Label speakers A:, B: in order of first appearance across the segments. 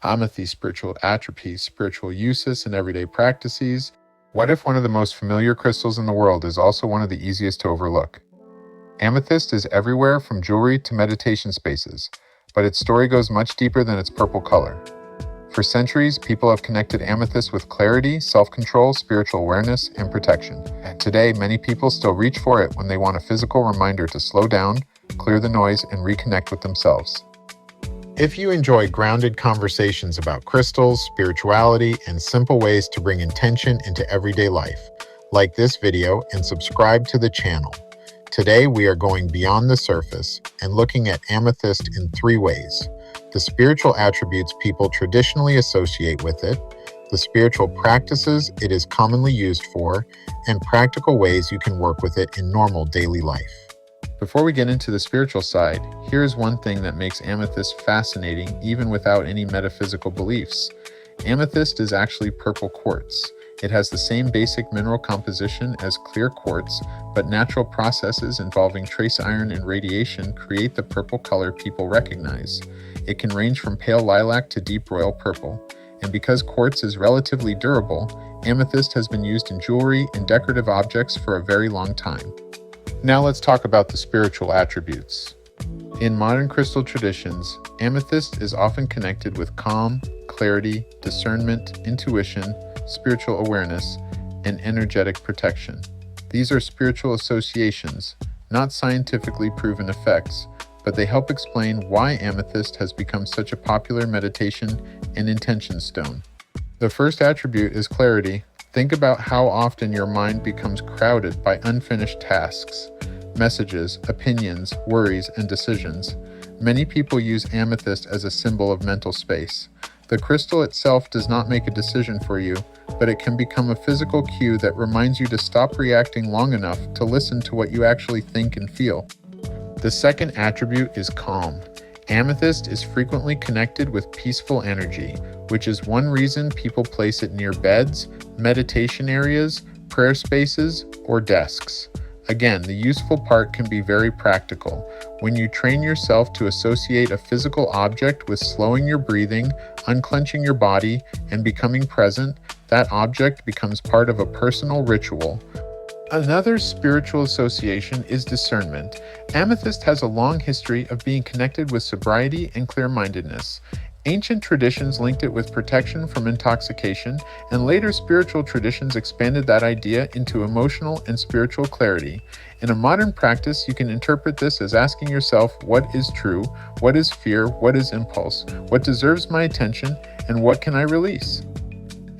A: Amethyst spiritual attributes, spiritual uses, and everyday practices. What if one of the most familiar crystals in the world is also one of the easiest to overlook? Amethyst is everywhere from jewelry to meditation spaces, but its story goes much deeper than its purple color. For centuries, people have connected amethyst with clarity, self-control, spiritual awareness, and protection. And today, many people still reach for it when they want a physical reminder to slow down, clear the noise, and reconnect with themselves. If you enjoy grounded conversations about crystals, spirituality, and simple ways to bring intention into everyday life, like this video and subscribe to the channel. Today, we are going beyond the surface and looking at amethyst in 3 ways: the spiritual attributes people traditionally associate with it, the spiritual practices it is commonly used for, and practical ways you can work with it in normal daily life. Before we get into the spiritual side, here's one thing that makes amethyst fascinating even without any metaphysical beliefs. Amethyst is actually purple quartz. It has the same basic mineral composition as clear quartz, but natural processes involving trace iron and radiation create the purple color people recognize. It can range from pale lilac to deep royal purple, and because quartz is relatively durable, amethyst has been used in jewelry and decorative objects for a very long time. Now let's talk about the spiritual attributes. In modern crystal traditions, amethyst is often connected with calm, clarity, discernment, intuition, spiritual awareness, and energetic protection. These are spiritual associations, not scientifically proven effects, but they help explain why amethyst has become such a popular meditation and intention stone. The first attribute is clarity. Think about how often your mind becomes crowded by unfinished tasks, messages, opinions, worries, and decisions. Many people use amethyst as a symbol of mental space. The crystal itself does not make a decision for you, but it can become a physical cue that reminds you to stop reacting long enough to listen to what you actually think and feel. The second attribute is calm. Amethyst is frequently connected with peaceful energy, which is one reason people place it near beds, meditation areas, prayer spaces, or desks. Again, the useful part can be very practical. When you train yourself to associate a physical object with slowing your breathing, unclenching your body, and becoming present, that object becomes part of a personal ritual. Another spiritual association is discernment. Amethyst has a long history of being connected with sobriety and clear-mindedness. Ancient traditions linked it with protection from intoxication, and later spiritual traditions expanded that idea into emotional and spiritual clarity. In a modern practice, you can interpret this as asking yourself, what is true, what is fear, what is impulse, what deserves my attention, and what can I release?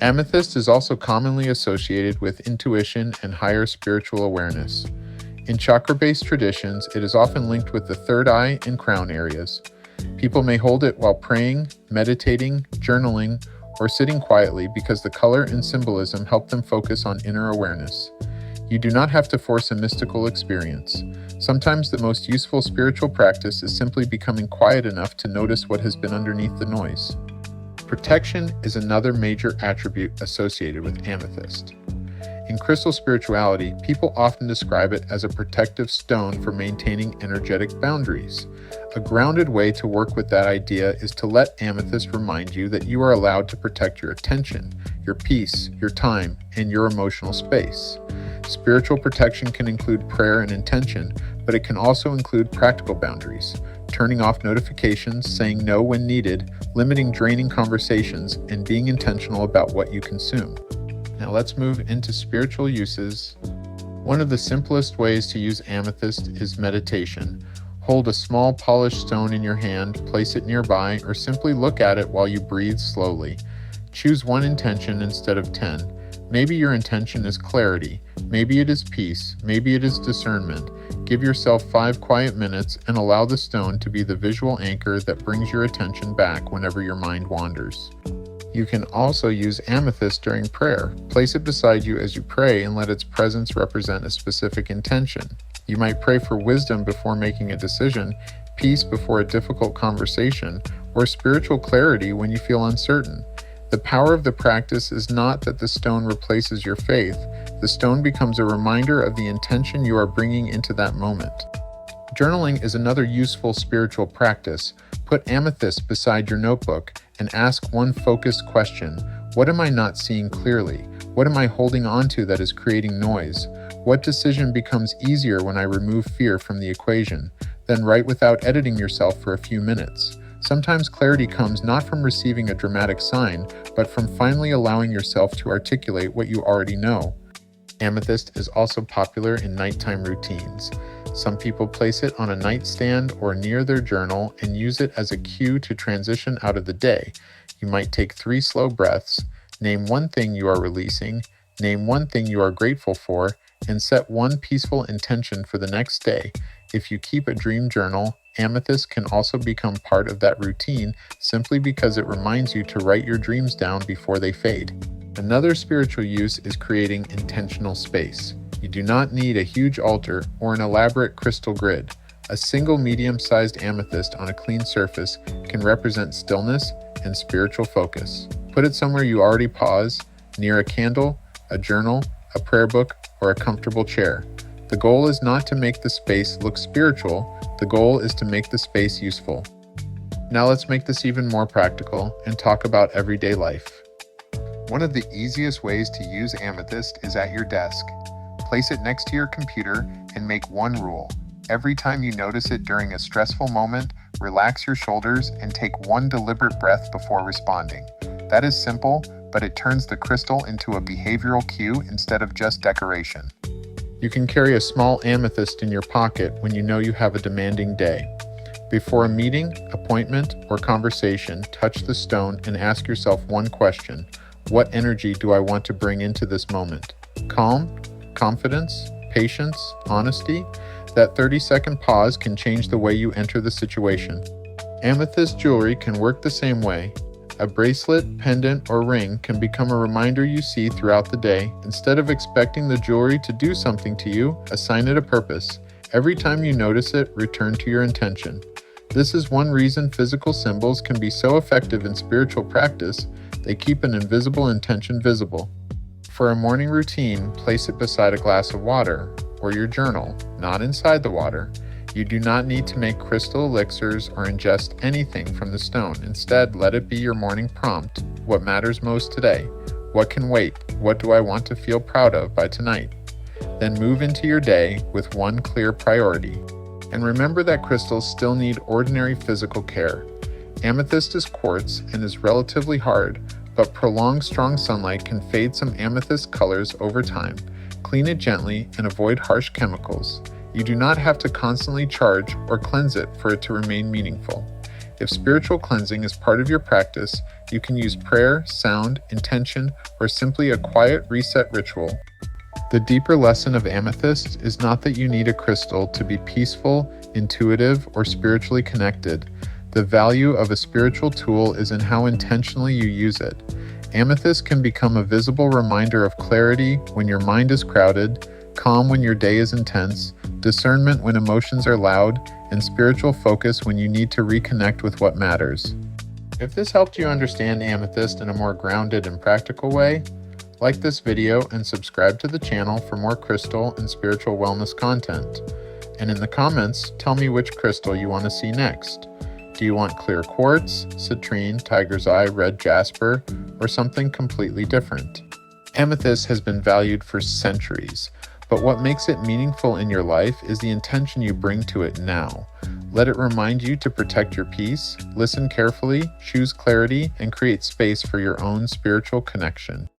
A: Amethyst is also commonly associated with intuition and higher spiritual awareness. In chakra-based traditions, it is often linked with the third eye and crown areas. People may hold it while praying, meditating, journaling, or sitting quietly because the color and symbolism help them focus on inner awareness. You do not have to force a mystical experience. Sometimes the most useful spiritual practice is simply becoming quiet enough to notice what has been underneath the noise. Protection is another major attribute associated with amethyst. In crystal spirituality, people often describe it as a protective stone for maintaining energetic boundaries. A grounded way to work with that idea is to let amethyst remind you that you are allowed to protect your attention, your peace, your time, and your emotional space. Spiritual protection can include prayer and intention, but it can also include practical boundaries, turning off notifications, saying no when needed, limiting draining conversations, and being intentional about what you consume. Now let's move into spiritual uses. One of the simplest ways to use amethyst is meditation. Hold a small polished stone in your hand, place it nearby, or simply look at it while you breathe slowly. Choose one intention instead of 10. Maybe your intention is clarity, maybe it is peace, maybe it is discernment. Give yourself 5 quiet minutes and allow the stone to be the visual anchor that brings your attention back whenever your mind wanders. You can also use amethyst during prayer. Place it beside you as you pray and let its presence represent a specific intention. You might pray for wisdom before making a decision, peace before a difficult conversation, or spiritual clarity when you feel uncertain. The power of the practice is not that the stone replaces your faith. The stone becomes a reminder of the intention you are bringing into that moment. Journaling is another useful spiritual practice. Put amethyst beside your notebook and ask one focused question. What am I not seeing clearly? What am I holding on to that is creating noise? What decision becomes easier when I remove fear from the equation? Then write without editing yourself for a few minutes. Sometimes clarity comes not from receiving a dramatic sign, but from finally allowing yourself to articulate what you already know. Amethyst is also popular in nighttime routines. Some people place it on a nightstand or near their journal and use it as a cue to transition out of the day. You might take 3 slow breaths, name one thing you are releasing, name one thing you are grateful for, and set one peaceful intention for the next day. If you keep a dream journal, amethyst can also become part of that routine simply because it reminds you to write your dreams down before they fade. Another spiritual use is creating intentional space. You do not need a huge altar or an elaborate crystal grid. A single medium-sized amethyst on a clean surface can represent stillness and spiritual focus. Put it somewhere you already pause, near a candle, a journal, a prayer book, or a comfortable chair. The goal is not to make the space look spiritual, the goal is to make the space useful. Now let's make this even more practical and talk about everyday life. One of the easiest ways to use amethyst is at your desk. Place it next to your computer and make one rule. Every time you notice it during a stressful moment, relax your shoulders and take one deliberate breath before responding. That is simple, but it turns the crystal into a behavioral cue instead of just decoration. You can carry a small amethyst in your pocket when you know you have a demanding day. Before a meeting, appointment, or conversation, touch the stone and ask yourself one question. What energy do I want to bring into this moment? Calm, confidence, patience, honesty? That 30-second pause can change the way you enter the situation. Amethyst jewelry can work the same way. A bracelet, pendant, or ring can become a reminder you see throughout the day. Instead of expecting the jewelry to do something to you, assign it a purpose. Every time you notice it, return to your intention. This is one reason physical symbols can be so effective in spiritual practice. They keep an invisible intention visible. For a morning routine, place it beside a glass of water or your journal, not inside the water. You do not need to make crystal elixirs or ingest anything from the stone. Instead, let it be your morning prompt. What matters most today? What can wait? What do I want to feel proud of by tonight? Then move into your day with one clear priority. And remember that crystals still need ordinary physical care. Amethyst is quartz and is relatively hard, but prolonged strong sunlight can fade some amethyst colors over time. Clean it gently and avoid harsh chemicals. You do not have to constantly charge or cleanse it for it to remain meaningful. If spiritual cleansing is part of your practice, you can use prayer, sound, intention, or simply a quiet reset ritual. The deeper lesson of amethyst is not that you need a crystal to be peaceful, intuitive, or spiritually connected. The value of a spiritual tool is in how intentionally you use it. Amethyst can become a visible reminder of clarity when your mind is crowded, calm when your day is intense, discernment when emotions are loud, and spiritual focus when you need to reconnect with what matters. If this helped you understand amethyst in a more grounded and practical way, like this video and subscribe to the channel for more crystal and spiritual wellness content. And in the comments, tell me which crystal you want to see next. Do you want clear quartz, citrine, tiger's eye, red jasper, or something completely different? Amethyst has been valued for centuries, but what makes it meaningful in your life is the intention you bring to it now. Let it remind you to protect your peace, listen carefully, choose clarity, and create space for your own spiritual connection.